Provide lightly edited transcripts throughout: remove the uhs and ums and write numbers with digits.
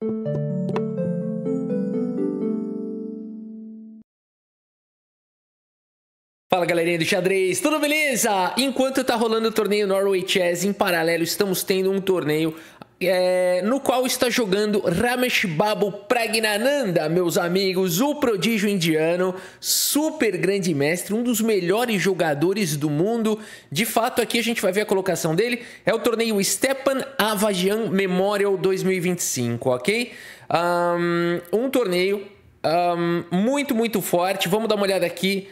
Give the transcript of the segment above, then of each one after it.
Fala galerinha do xadrez, tudo beleza? Enquanto tá rolando o torneio Norway Chess, em paralelo estamos tendo um torneio no qual está jogando Ramesh Babu Praggnanandhaa, meus amigos, o prodígio indiano, super grande mestre, um dos melhores jogadores do mundo. De fato, aqui a gente vai ver a colocação dele, é o torneio Stepan Avajian Memorial 2025, ok? Um torneio muito forte, vamos dar uma olhada aqui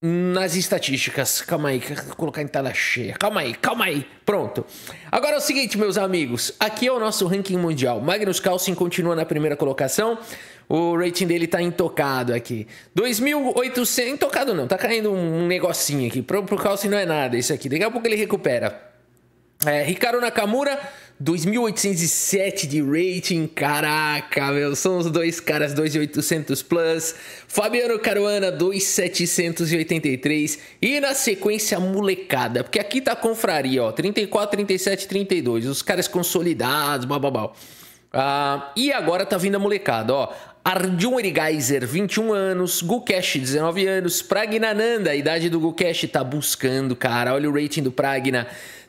nas estatísticas. Calma aí, vou colocar em tela cheia. Calma aí. Pronto. Agora é o seguinte, meus amigos. Aqui é o nosso ranking mundial. Magnus Carlsen continua na primeira colocação. O rating dele tá intocado aqui. 2.800... Intocado não, tá caindo um negocinho aqui. Pro Carlsen não é nada isso aqui. Daqui a pouco ele recupera. Ricardo Nakamura, 2.807 de rating, caraca, meu, são os dois caras, 2.800 plus. Fabiano Caruana, 2.783. E na sequência, molecada, porque aqui tá a confraria, ó, 34, 37, 32, os caras consolidados, bababau. E agora tá vindo a molecada, ó. Arjun Erigaiser, 21 anos, Gukesh, 19 anos, Praggnanandhaa, a idade do Gukesh tá buscando, cara, olha o rating do Pragna.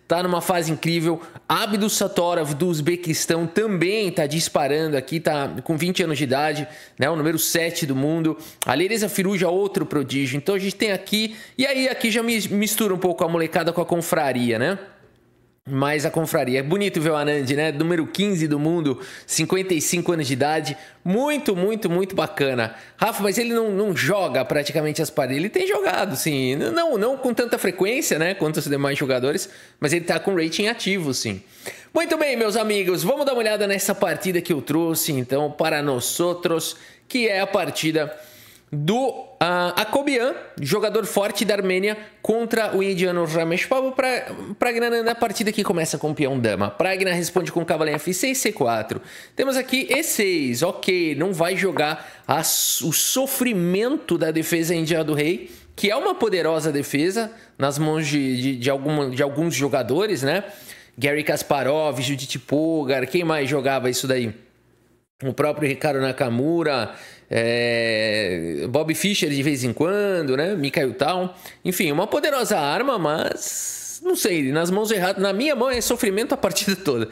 Tá numa fase incrível. Abdus Satorov do Uzbequistão também tá disparando aqui, tá com 20 anos de idade, né? O número 7 do mundo. A Lereza Firuja, outro prodígio. Então a gente tem aqui, e aí aqui já mistura um pouco a molecada com a confraria, né? Mas a confraria, é bonito ver o Anand, né? Número 15 do mundo, 55 anos de idade. Muito bacana. Rafa, mas ele não joga praticamente as partidas. Ele tem jogado, sim. Não com tanta frequência, né? Quanto os demais jogadores. Mas ele tá com rating ativo, sim. Muito bem, meus amigos. Vamos dar uma olhada nessa partida que eu trouxe, então, para nós outros. Que é a partida do Akobian, jogador forte da Armênia, contra o indiano Ramesh Babu Praggnanandhaa. A partida que começa com o peão dama. Pragna responde com cavalinho F6, C4. Temos aqui E6, ok, não vai jogar o sofrimento da defesa indiana do rei, que é uma poderosa defesa nas mãos de alguns jogadores, né? Garry Kasparov, Judith Polgar, quem mais jogava isso daí? O próprio Ricardo Nakamura, Bob Fischer de vez em quando, né? Mikhail Tal. Enfim, uma poderosa arma, mas não sei, nas mãos erradas. Na minha mão é sofrimento a partida toda.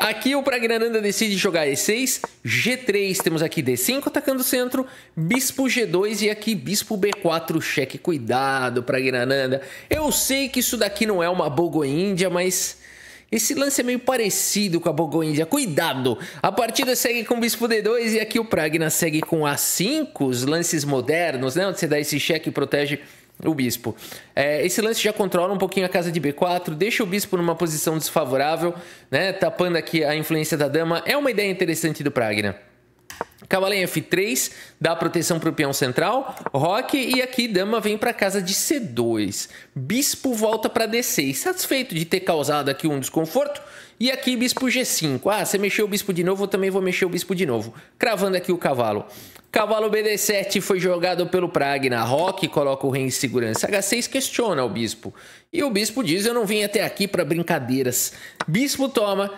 Aqui o Praggnanandhaa decide jogar E6, G3, temos aqui D5 atacando o centro, Bispo G2 e aqui Bispo B4, cheque. Cuidado, Praggnanandhaa. Eu sei que isso daqui não é uma Bogo-Índia, mas esse lance é meio parecido com a Bogo-Índia. Cuidado! A partida segue com Bispo D2 e aqui o Pragna segue com A5, os lances modernos, né? Onde você dá esse cheque e protege o bispo. Esse lance já controla um pouquinho a casa de B4, deixa o bispo numa posição desfavorável, né? Tapando aqui a influência da dama. É uma ideia interessante do Pragna. Cavalinho F3, dá proteção para o peão central, roque, e aqui dama vem para casa de C2. Bispo volta para D6, satisfeito de ter causado aqui um desconforto. E aqui bispo G5, você mexeu o bispo de novo, eu também vou mexer o bispo de novo. Cravando aqui o cavalo. Cavalo BD7 foi jogado pelo Pragna, roque coloca o rei em segurança. H6 questiona o bispo. E o bispo diz, eu não vim até aqui para brincadeiras. Bispo toma,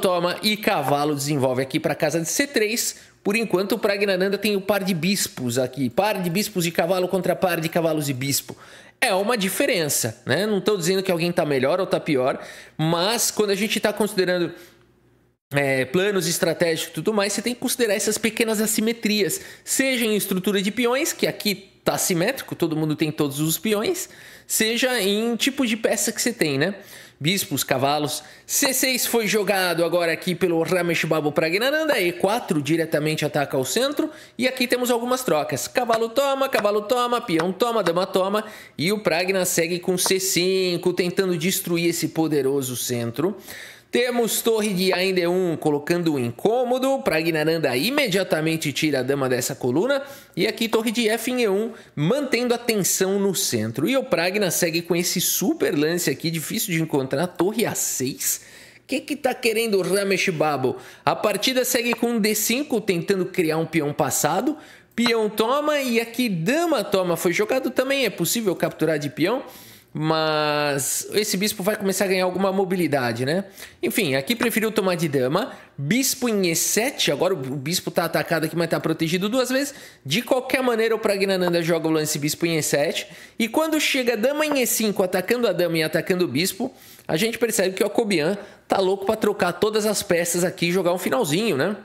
toma e cavalo desenvolve aqui para casa de C3. Por enquanto, o Praggnanandhaa tem o par de bispos aqui. Par de bispos de cavalo contra par de cavalos de bispo. É uma diferença, né? Não estou dizendo que alguém está melhor ou está pior, mas quando a gente está considerando planos estratégicos e tudo mais, você tem que considerar essas pequenas assimetrias. Seja em estrutura de peões, que aqui está simétrico, todo mundo tem todos os peões. Seja em tipo de peça que você tem, né? Bispos, cavalos. C6 foi jogado agora aqui pelo Ramesh Babu Praggnanandhaa. E4 diretamente ataca ao centro. E aqui temos algumas trocas. Cavalo toma, peão toma, dama toma. E o Pragna segue com C5, tentando destruir esse poderoso centro. Temos torre de A em D1 colocando um incômodo. Praggnanandhaa imediatamente tira a dama dessa coluna. E aqui torre de F em E1, mantendo a tensão no centro. E o Pragna segue com esse super lance aqui, difícil de encontrar, torre A6. O que tá querendo o Ramesh Babu? A partida segue com D5, tentando criar um peão passado. Peão toma e aqui dama toma foi jogado também. É possível capturar de peão. mas esse bispo vai começar a ganhar alguma mobilidade, né? Enfim, aqui preferiu tomar de dama. Bispo em E7. Agora o bispo tá atacado aqui, mas tá protegido 2 vezes. De qualquer maneira, o Praggnanandhaa joga o lance bispo em E7. E quando chega dama em E5, atacando a dama e atacando o bispo, a gente percebe que o Akobian tá louco para trocar todas as peças aqui e jogar um finalzinho, né?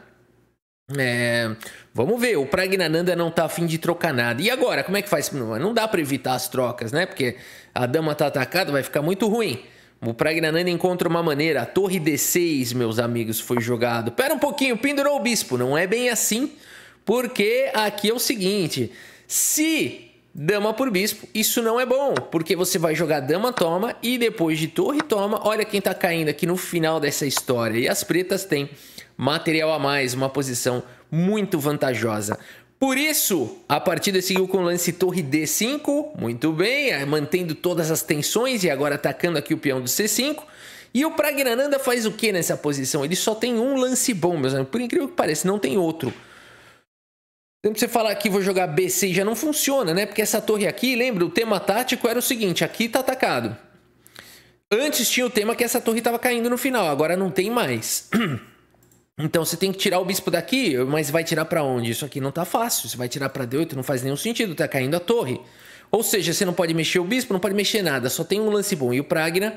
Vamos ver, o Praggnanandhaa não tá afim de trocar nada. E agora, como é que faz? Não dá para evitar as trocas, né? Porque a dama tá atacada, vai ficar muito ruim. O Praggnanandhaa encontra uma maneira. A torre D6, meus amigos, foi jogado. Pera um pouquinho, pendurou o bispo. Não é bem assim, porque aqui é o seguinte. Se dama por bispo, isso não é bom, porque você vai jogar dama, toma, e depois de torre, toma. Olha quem tá caindo aqui no final dessa história. E as pretas têm material a mais, uma posição muito vantajosa. Por isso, a partida seguiu com o lance torre D5, muito bem, mantendo todas as tensões e agora atacando aqui o peão do C5. E o Praggnanandhaa faz o que nessa posição? Ele só tem um lance bom, meus amigos, por incrível que pareça, não tem outro. Então, você falar aqui, vou jogar B6, já não funciona, né? Porque essa torre aqui, lembra, o tema tático era o seguinte, aqui tá atacado. Antes tinha o tema que essa torre estava caindo no final, agora não tem mais. Então você tem que tirar o bispo daqui, mas vai tirar para onde? Isso aqui não tá fácil. Você vai tirar para D8, não faz nenhum sentido, tá caindo a torre. Ou seja, você não pode mexer o bispo, não pode mexer nada, só tem um lance bom. E o Pragna,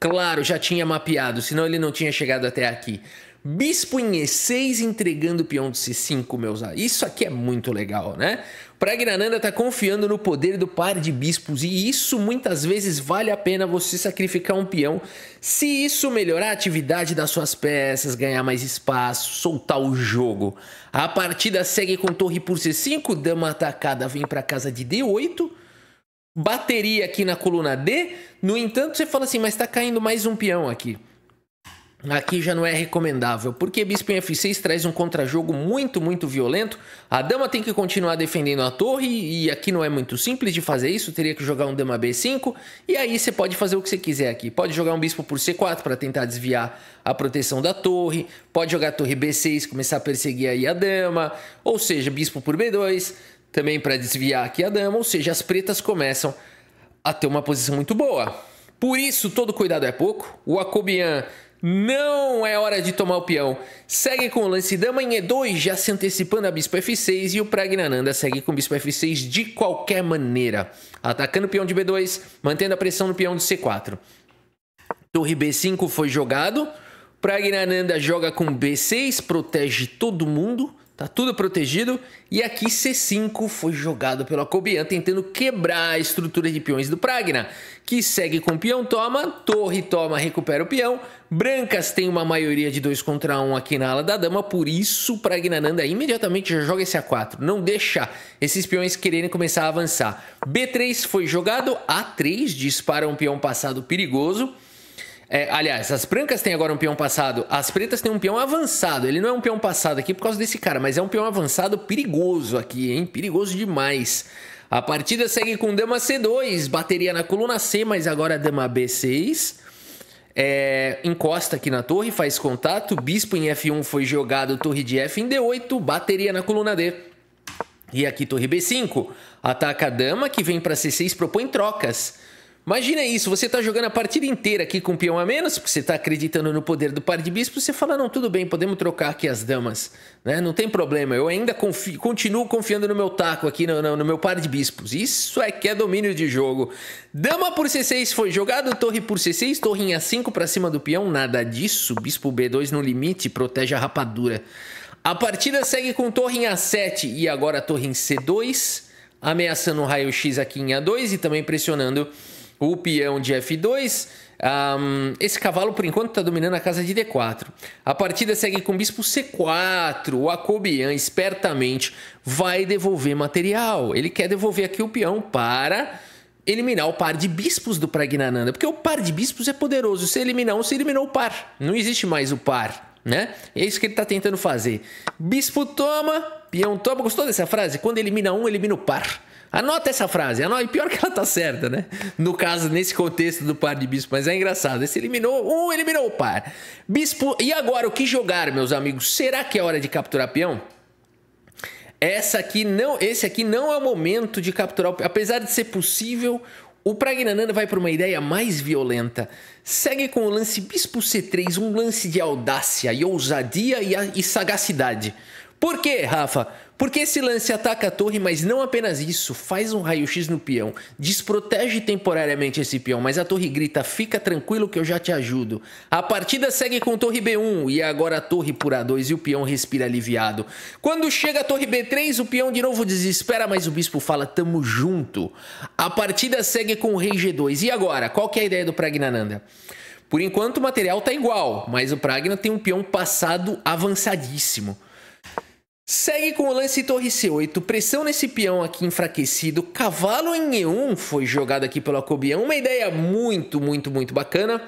claro, já tinha mapeado, senão ele não tinha chegado até aqui. Bispo em E6 entregando o peão do C5, meus amigos. Isso aqui é muito legal, né? O Praggnanandhaa tá confiando no poder do par de bispos e isso muitas vezes vale a pena você sacrificar um peão se isso melhorar a atividade das suas peças, ganhar mais espaço, soltar o jogo. A partida segue com torre por C5, dama atacada vem para casa de D8, bateria aqui na coluna D. No entanto, você fala assim, mas tá caindo mais um peão aqui. Aqui já não é recomendável, porque bispo em F6 traz um contra-jogo muito, muito violento. A dama tem que continuar defendendo a torre e aqui não é muito simples de fazer isso. Teria que jogar um dama B5 e aí você pode fazer o que você quiser aqui. Pode jogar um bispo por C4 para tentar desviar a proteção da torre. Pode jogar torre B6, começar a perseguir aí a dama. Ou seja, bispo por B2, também para desviar aqui a dama. Ou seja, as pretas começam a ter uma posição muito boa. Por isso, todo cuidado é pouco. O Akobian não é hora de tomar o peão. Segue com o lance dama em E2, já se antecipando a bispo F6. E o Praggnanandhaa segue com o bispo F6 de qualquer maneira. Atacando o peão de B2, mantendo a pressão no peão de C4. Torre B5 foi jogado. Praggnanandhaa joga com B6, protege todo mundo. Tá tudo protegido. E aqui C5 foi jogado pelo Akobian, tentando quebrar a estrutura de peões do Pragna, que segue com peão toma, torre toma, recupera o peão. Brancas tem uma maioria de 2 contra 1 aqui na ala da dama, por isso o Praggnanandhaa imediatamente já joga esse A4. Não deixa esses peões quererem começar a avançar. B3 foi jogado, A3 dispara um peão passado perigoso. Aliás, as brancas têm agora um peão passado, as pretas têm um peão avançado. Ele não é um peão passado aqui por causa desse cara, mas é um peão avançado perigoso aqui, hein? Perigoso demais. A partida segue com dama C2, bateria na coluna C, mas agora dama B6. Encosta aqui na torre, faz contato, bispo em F1 foi jogado, torre de F em D8, bateria na coluna D. E aqui torre B5, ataca a dama que vem para C6, propõe trocas. Imagina isso, você tá jogando a partida inteira aqui com peão a menos, porque você tá acreditando no poder do par de bispos, você fala, não, tudo bem, podemos trocar aqui as damas, né? Não tem problema, eu ainda continuo confiando no meu taco aqui, no meu par de bispos. Isso é que é domínio de jogo. Dama por C6 foi jogado, torre por C6, torre em A5 para cima do peão, nada disso, bispo B2 no limite, protege a rapadura. A partida segue com torre em A7 e agora torre em C2, ameaçando o raio-x aqui em A2 e também pressionando o peão de F2. Esse cavalo, por enquanto, está dominando a casa de D4. A partida segue com bispo C4. O Akobian, espertamente, vai devolver material. Ele quer devolver aqui o peão para eliminar o par de bispos do Praggnanandhaa. Porque o par de bispos é poderoso. Se eliminar um, você eliminou o par. Não existe mais o par, né? É isso que ele está tentando fazer. Bispo toma, peão toma. Gostou dessa frase? Quando elimina um, elimina o par. Anota essa frase, e pior que ela tá certa, né? No caso, nesse contexto do par de bispo, mas é engraçado. Esse eliminou um, eliminou o par. Bispo, e agora o que jogar, meus amigos? Será que é hora de capturar peão? Esse aqui não é o momento de capturar o peão. Apesar de ser possível, o Pragnananda vai para uma ideia mais violenta. Segue com o lance Bispo C3, um lance de audácia e ousadia e sagacidade. Por quê, Rafa? Porque esse lance ataca a torre, mas não apenas isso, faz um raio-x no peão, desprotege temporariamente esse peão, mas a torre grita, fica tranquilo que eu já te ajudo. A partida segue com torre B1 e agora a torre por A2 e o peão respira aliviado. Quando chega a torre B3, o peão de novo desespera, mas o bispo fala, tamo junto. A partida segue com o rei G2. E agora, qual que é a ideia do Pragnananda? Por enquanto o material tá igual, mas o Pragna tem um peão passado avançadíssimo. Segue com o lance torre C8, pressão nesse peão aqui enfraquecido, cavalo em E1 foi jogado aqui pelo Akobian, uma ideia muito bacana.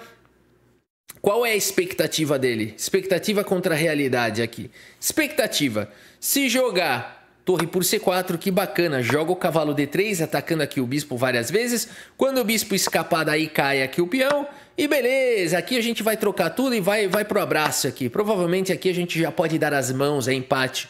Qual é a expectativa dele? Expectativa contra a realidade aqui. Expectativa, se jogar torre por C4, que bacana, joga o cavalo D3, atacando aqui o bispo várias vezes, quando o bispo escapar daí cai aqui o peão, e beleza, aqui a gente vai trocar tudo e vai pro abraço aqui, provavelmente aqui a gente já pode dar as mãos, é empate.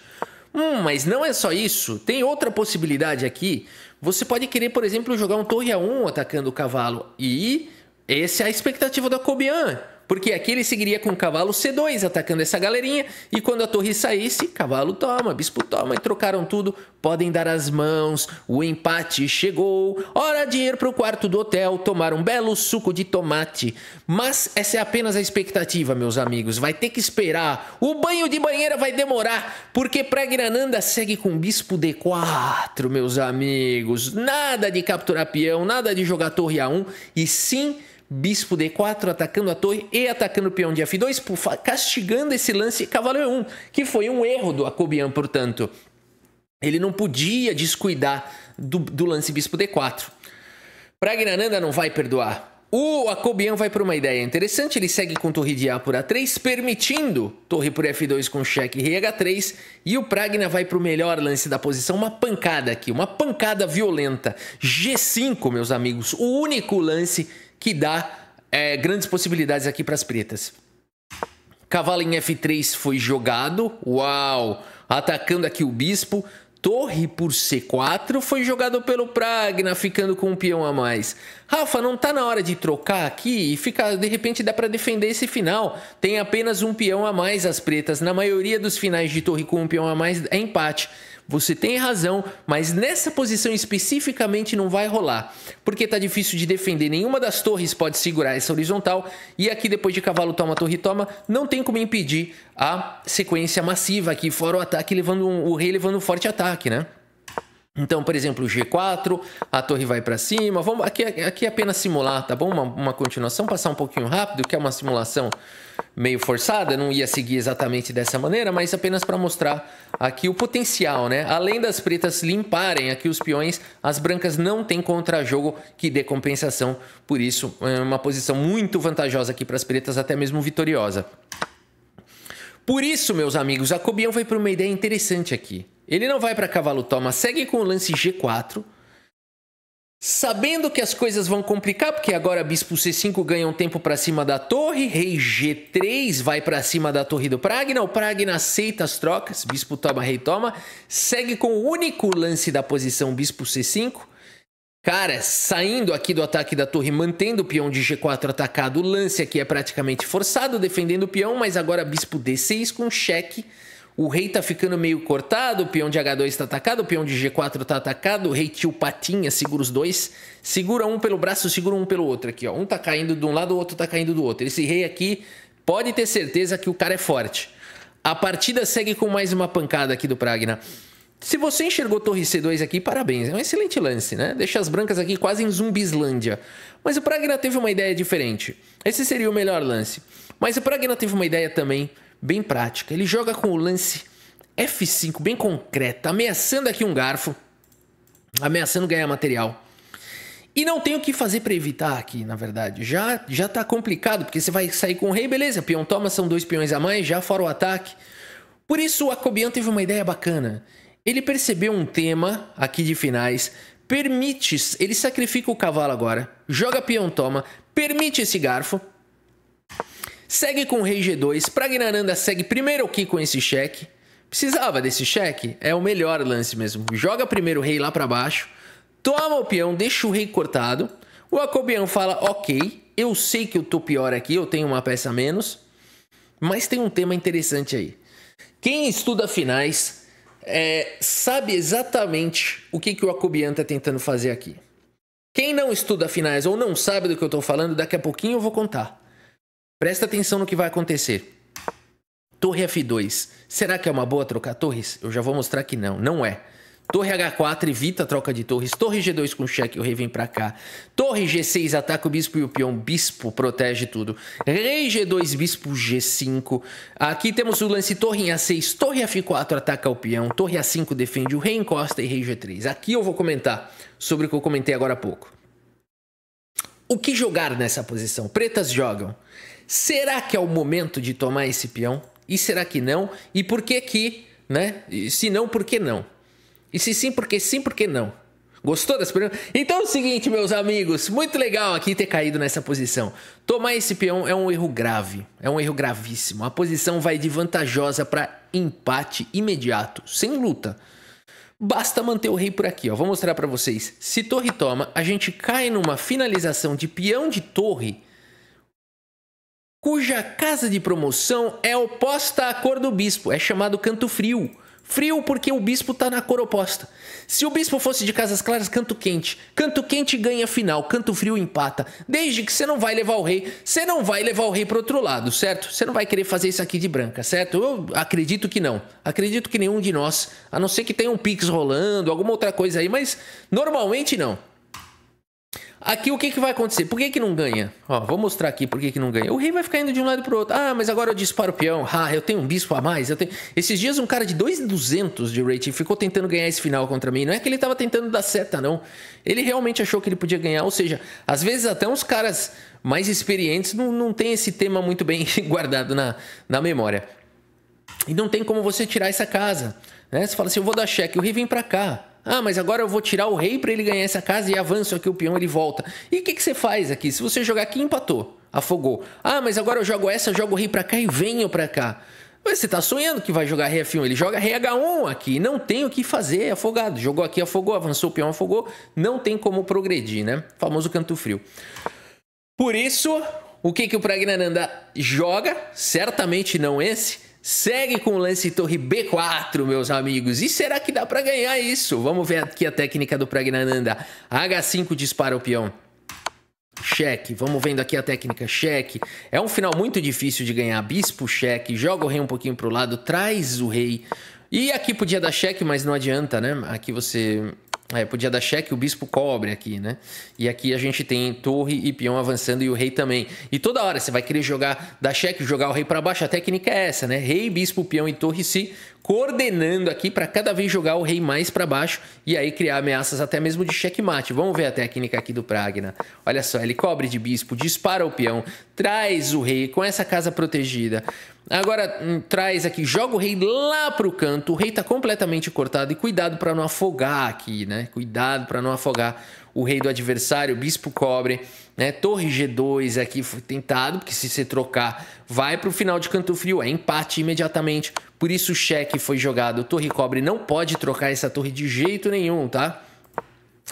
Mas não é só isso, tem outra possibilidade aqui. Você pode querer, por exemplo, jogar um torre A1 atacando o cavalo. E essa é a expectativa do Akobian. Porque aqui ele seguiria com o cavalo C2 atacando essa galerinha. E quando a torre saísse, cavalo toma, bispo toma. E trocaram tudo, podem dar as mãos. O empate chegou. Hora de ir para o quarto do hotel, tomar um belo suco de tomate. Mas essa é apenas a expectativa, meus amigos. Vai ter que esperar. O banho de banheira vai demorar. Porque Pragnananda segue com bispo D4, meus amigos. Nada de capturar peão, nada de jogar torre A1. E sim, bispo D4 atacando a torre e atacando o peão de F2, castigando esse lance cavalo E1, que foi um erro do Akobian, portanto. Ele não podia descuidar do lance bispo D4. Pragnananda não vai perdoar. O Akobian vai para uma ideia interessante, ele segue com torre de A por A3, permitindo torre por F2 com cheque rei H3, e o Pragna vai para o melhor lance da posição, uma pancada aqui, uma pancada violenta. G5, meus amigos, o único lance que dá grandes possibilidades aqui para as pretas. Cavalo em F3 foi jogado, uau, atacando aqui o bispo. Torre por C4 foi jogado pelo Pragna, ficando com um peão a mais. Rafa, não tá na hora de trocar aqui? E de repente dá para defender esse final. Tem apenas um peão a mais as pretas. Na maioria dos finais de torre com um peão a mais é empate. Você tem razão, mas nessa posição especificamente não vai rolar. Porque tá difícil de defender, nenhuma das torres pode segurar essa horizontal. E aqui depois de cavalo toma, torre toma, não tem como impedir a sequência massiva aqui, fora o ataque, o rei levando um forte ataque, né? Então, por exemplo, G4, a torre vai para cima. Vamos aqui apenas simular, tá bom? Uma continuação, passar um pouquinho rápido, que é uma simulação meio forçada, não ia seguir exatamente dessa maneira, mas apenas para mostrar aqui o potencial, né? Além das pretas limparem aqui os peões, as brancas não têm contra-jogo que dê compensação. Por isso, é uma posição muito vantajosa aqui para as pretas, até mesmo vitoriosa. Por isso, meus amigos, Akobian vai para uma ideia interessante aqui. Ele não vai para cavalo toma, segue com o lance G4. Sabendo que as coisas vão complicar, porque agora bispo C5 ganha um tempo para cima da torre, rei G3 vai para cima da torre do Pragna, o Pragna aceita as trocas, bispo toma, rei toma, segue com o único lance da posição bispo C5. Cara, saindo aqui do ataque da torre, mantendo o peão de G4 atacado, o lance aqui é praticamente forçado, defendendo o peão, mas agora bispo D6 com cheque. O rei tá ficando meio cortado, o peão de H2 tá atacado, o peão de G4 tá atacado, o rei tio patinha, segura os dois, segura um pelo braço, segura um pelo outro aqui, ó. Um tá caindo de um lado, o outro tá caindo do outro. Esse rei aqui pode ter certeza que o cara é forte. A partida segue com mais uma pancada aqui do Pragna. Se você enxergou torre C2 aqui, parabéns, é um excelente lance, né? Deixa as brancas aqui quase em Zumbislândia. Mas o Pragna teve uma ideia diferente. Esse seria o melhor lance. Mas o Pragna teve uma ideia também bem prática. Ele joga com o lance F5, bem concreto, ameaçando aqui um garfo, ameaçando ganhar material. E não tem o que fazer para evitar aqui, na verdade. Já tá complicado, porque você vai sair com o rei, beleza, peão toma, são 2 peões a mais, já fora o ataque. Por isso o Akobian teve uma ideia bacana. Ele percebeu um tema aqui de finais, ele sacrifica o cavalo agora, joga peão toma, permite esse garfo, segue com o rei G2, Pragnananda segue primeiro aqui com esse cheque. Precisava desse cheque? É o melhor lance mesmo. Joga primeiro o rei lá para baixo, toma o peão, deixa o rei cortado. O Akobian fala, ok, eu sei que eu tô pior aqui, eu tenho uma peça a menos, mas tem um tema interessante aí. Quem estuda finais sabe exatamente o que o Akobian tá tentando fazer aqui. Quem não estuda finais ou não sabe do que eu tô falando, daqui a pouquinho eu vou contar. Presta atenção no que vai acontecer. Torre F2. Será que é uma boa trocar torres? Eu já vou mostrar que não. Não é. Torre H4 evita a troca de torres. Torre G2 com cheque, o rei vem pra cá. Torre G6 ataca o bispo e o peão. Bispo protege tudo. Rei G2, bispo G5. Aqui temos o lance torre em A6. Torre F4 ataca o peão. Torre A5 defende o rei, encosta e rei G3. Aqui eu vou comentar sobre o que eu comentei agora há pouco. O que jogar nessa posição? Pretas jogam. Será que é o momento de tomar esse peão? E será que não? E por que que, né? E se não, por que não? E se sim, por que não? Gostou dessa pergunta? Então é o seguinte, meus amigos, muito legal aqui ter caído nessa posição. Tomar esse peão é um erro grave, é um erro gravíssimo. A posição vai de vantajosa para empate imediato, sem luta. Basta manter o rei por aqui, ó. Vou mostrar para vocês. Se torre toma, a gente cai numa finalização de peão de torre, cuja casa de promoção é oposta à cor do bispo. É chamado canto frio. Frio porque o bispo está na cor oposta. Se o bispo fosse de casas claras, canto quente. Canto quente ganha final, canto frio empata. Desde que você não vai levar o rei, você não vai levar o rei para outro lado, certo? Você não vai querer fazer isso aqui de branca, certo? Eu acredito que não. Acredito que nenhum de nós, a não ser que tenha um Pix rolando, alguma outra coisa aí, mas normalmente não. Aqui o que vai acontecer? Por que não ganha? Ó, vou mostrar aqui por que não ganha. O rei vai ficar indo de um lado pro outro. Ah, mas agora eu disparo o peão. Ah, eu tenho um bispo a mais. Esses dias um cara de 2.200 de rating ficou tentando ganhar esse final contra mim. Não é que ele tava tentando dar seta, não. Ele realmente achou que ele podia ganhar. Ou seja, às vezes até uns caras mais experientes não tem esse tema muito bem guardado na memória. E não tem como você tirar essa casa, né? Você fala assim, eu vou dar cheque, o rei vem pra cá. Ah, mas agora eu vou tirar o rei para ele ganhar essa casa e avanço aqui o peão, ele volta. E o que você faz aqui? Se você jogar aqui, empatou, afogou. Ah, mas agora eu jogo essa, eu jogo o rei para cá e venho para cá. Mas você tá sonhando que vai jogar rei F1, ele joga rei H1 aqui, não tem o que fazer, afogado. Jogou aqui, afogou, avançou o peão, afogou, não tem como progredir, né? Famoso canto frio. Por isso, o que o Praggnanandhaa joga? Certamente não esse. Segue com o lance torre B4, meus amigos. E será que dá para ganhar isso? Vamos ver aqui a técnica do Praggnanandhaa. H5 dispara o peão. Cheque. Vamos vendo aqui a técnica. Cheque. É um final muito difícil de ganhar. Bispo, cheque. Joga o rei um pouquinho pro lado. Traz o rei. E aqui podia dar cheque, mas não adianta, né? Aqui você... podia dar cheque, o bispo cobre aqui, né? E aqui a gente tem torre e peão avançando e o rei também. E toda hora você vai querer dar cheque, jogar o rei para baixo. A técnica é essa, né? Rei, bispo, peão e torre se coordenando aqui para cada vez jogar o rei mais para baixo e aí criar ameaças até mesmo de checkmate. Vamos ver a técnica aqui do Pragna. Olha só, ele cobre de bispo, dispara o peão, traz o rei com essa casa protegida. Agora traz aqui, joga o rei lá pro canto, o rei tá completamente cortado e cuidado para não afogar aqui, né? Cuidado para não afogar o rei do adversário, bispo cobre, né? Torre G2 aqui foi tentado, porque se você trocar, vai pro final de canto frio, é empate imediatamente. Por isso o cheque foi jogado, torre cobre, não pode trocar essa torre de jeito nenhum, tá?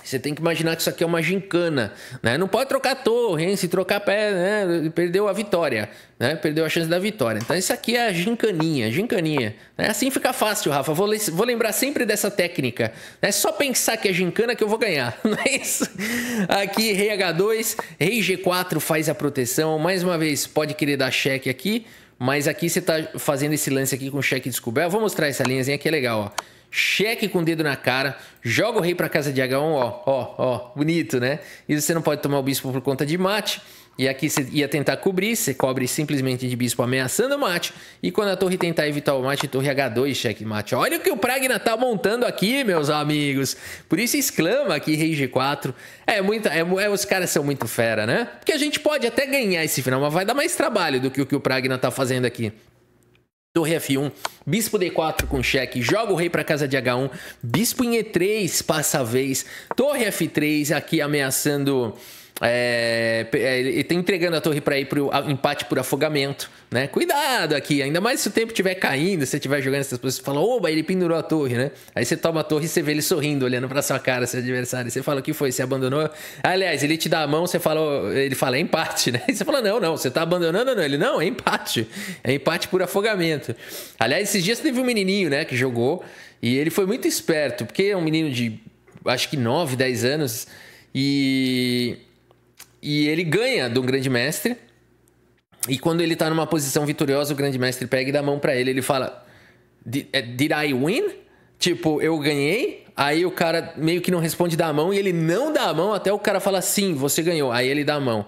Você tem que imaginar que isso aqui é uma gincana, né? Não pode trocar torre, hein? Se trocar pé, né? Perdeu a vitória, né? Perdeu a chance da vitória. Então isso aqui é a gincaninha, né? Assim fica fácil, Rafa. Vou lembrar sempre dessa técnica. É só pensar que é gincana que eu vou ganhar, não é isso? Aqui, rei H2, rei G4 faz a proteção. Mais uma vez, pode querer dar cheque aqui, mas aqui você tá fazendo esse lance aqui com cheque descoberto. Vou mostrar essa linhazinha que é legal, ó. Cheque com o dedo na cara, joga o rei para casa de H1, ó, bonito, né? E você não pode tomar o bispo por conta de mate. E aqui você ia tentar cobrir, você cobre simplesmente de bispo ameaçando o mate. E quando a torre tentar evitar o mate, torre H2, cheque mate. Olha o que o Pragna tá montando aqui, meus amigos. Por isso exclama aqui rei G4. Os caras são muito fera, né? Porque a gente pode até ganhar esse final, mas vai dar mais trabalho do que o Pragna tá fazendo aqui. Torre F1, bispo D4 com cheque, joga o rei para casa de H1, bispo em E3, passa a vez, torre F3 aqui ameaçando Ele tá entregando a torre para ir pro empate por afogamento, né? Cuidado aqui, ainda mais se o tempo estiver caindo, se você estiver jogando essas coisas, você fala, oba, ele pendurou a torre, né? Aí você toma a torre e você vê ele sorrindo, olhando pra sua cara, seu adversário. Você fala, o que foi? Você abandonou? Aliás, ele te dá a mão, ele fala, é empate, né? E você fala, não, você tá abandonando, não. Ele, não, é empate. É empate por afogamento. Aliás, esses dias teve um menininho, né, que jogou, e ele foi muito esperto, porque é um menino de, acho que 9, 10 anos, e ele ganha de um grande mestre. E quando ele tá numa posição vitoriosa, o grande mestre pega e dá a mão pra ele. Ele fala, Did I win? Tipo, eu ganhei? Aí o cara meio que não responde, dá a mão. E ele não dá a mão até o cara falar, sim, você ganhou. Aí ele dá a mão.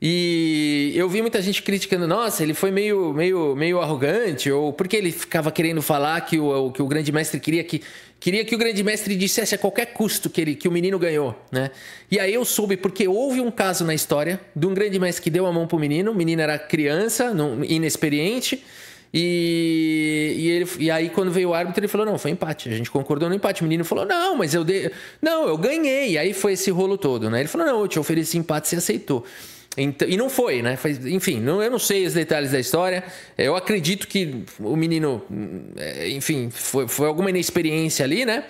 E eu vi muita gente criticando, nossa, ele foi meio arrogante, ou porque ele ficava querendo falar que o grande mestre queria que o grande mestre dissesse a qualquer custo que o menino ganhou, né? E aí eu soube, porque houve um caso na história de um grande mestre que deu a mão pro menino, o menino era criança, inexperiente, e aí quando veio o árbitro ele falou, não, foi empate, a gente concordou no empate. O menino falou, não, mas eu ganhei. E aí foi esse rolo todo, né? Ele falou, não, eu te ofereci empate, você aceitou. Então, e não foi, né? Enfim, eu não sei os detalhes da história. Eu acredito que o menino, enfim, foi alguma inexperiência ali, né?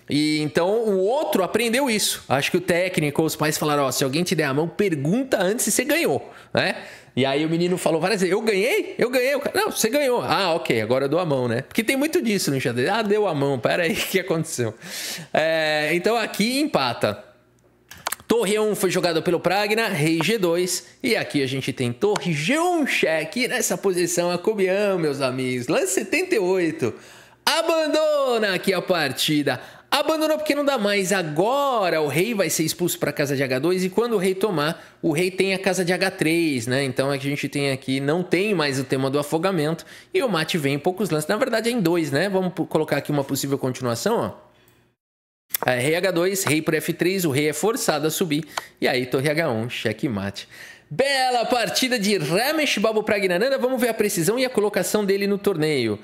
E então o outro aprendeu isso. Acho que o técnico ou os pais falaram, ó, se alguém te der a mão, pergunta antes se você ganhou, né? E aí o menino falou várias vezes, eu ganhei? O cara, não, você ganhou. Ah, ok, agora eu dou a mão, né? Porque tem muito disso no xadrez. Ah, deu a mão, peraí, o que aconteceu? Então aqui empata. Torre 1 foi jogado pelo Pragna, rei G2, e aqui a gente tem torre G1 cheque, nessa posição a Cobião, meus amigos, lance 78, abandona aqui a partida, abandonou porque não dá mais, agora o rei vai ser expulso para a casa de H2, e quando o rei tomar, o rei tem a casa de H3, né, então a gente tem aqui, não tem mais o tema do afogamento, e o mate vem em poucos lances, na verdade é em 2, né, vamos colocar aqui uma possível continuação, ó. Rei H2, rei por F3, o rei é forçado a subir. E aí, torre H1, checkmate. Bela partida de Ramesh Babu Praggnanandhaa. Vamos ver a precisão e a colocação dele no torneio.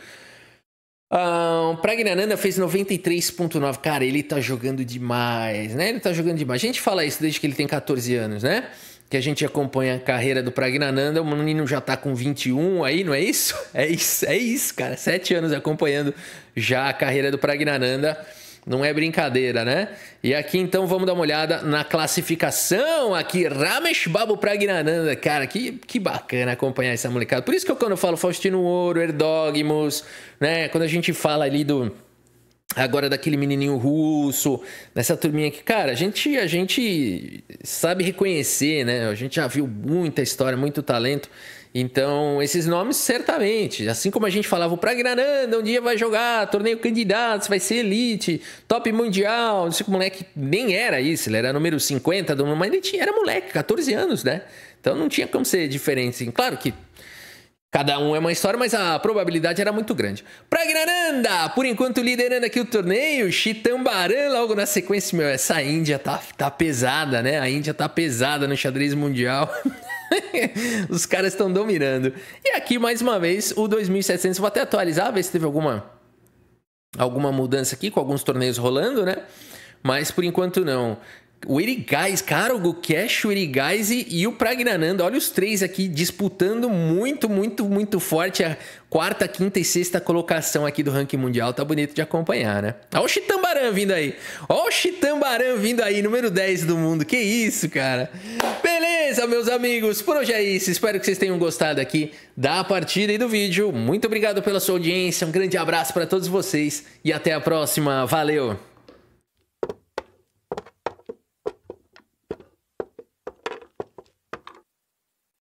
Praggnanandhaa fez 93.9. Cara, ele tá jogando demais, né? Ele tá jogando demais. A gente fala isso desde que ele tem 14 anos, né? Que a gente acompanha a carreira do Praggnanandhaa. O menino já tá com 21 aí, não é isso? É isso, cara. 7 anos acompanhando já a carreira do Praggnanandhaa. Não é brincadeira, né? E aqui, então, vamos dar uma olhada na classificação aqui. Ramesh Babu Praggnanandhaa. Cara, que bacana acompanhar essa molecada. Por isso que quando eu falo Faustino Ouro, Erdogmus, né? Quando a gente fala ali agora daquele menininho russo, dessa turminha aqui. Cara, a gente sabe reconhecer, né? A gente já viu muita história, muito talento. Então, esses nomes, certamente, assim como a gente falava, o Praggnanandhaa um dia vai jogar torneio candidatos, vai ser elite, top mundial, não sei que o moleque nem era isso, ele era número 50, mas ele era moleque, 14 anos, né? Então não tinha como ser diferente, assim. Claro que cada um é uma história, mas a probabilidade era muito grande. Praggnanandhaa, por enquanto liderando aqui o torneio, Chithambaran logo na sequência. Meu, essa Índia tá pesada, né? A Índia tá pesada no xadrez mundial. Os caras estão dominando. E aqui, mais uma vez, o 2700. Vou até atualizar, ver se teve alguma mudança aqui, com alguns torneios rolando, né? Mas, por enquanto, não. O Erigaisi, cara, o Gukesh, o Erigaisi e o Praggnanandhaa. Olha os três aqui disputando muito, muito, muito forte a quarta, quinta e sexta colocação aqui do ranking mundial. Tá bonito de acompanhar, né? Olha o Chithambaran vindo aí. Olha o Chithambaran vindo aí, número 10 do mundo. Que isso, cara. Beleza, meus amigos. Por hoje é isso. Espero que vocês tenham gostado aqui da partida e do vídeo. Muito obrigado pela sua audiência. Um grande abraço para todos vocês e até a próxima. Valeu!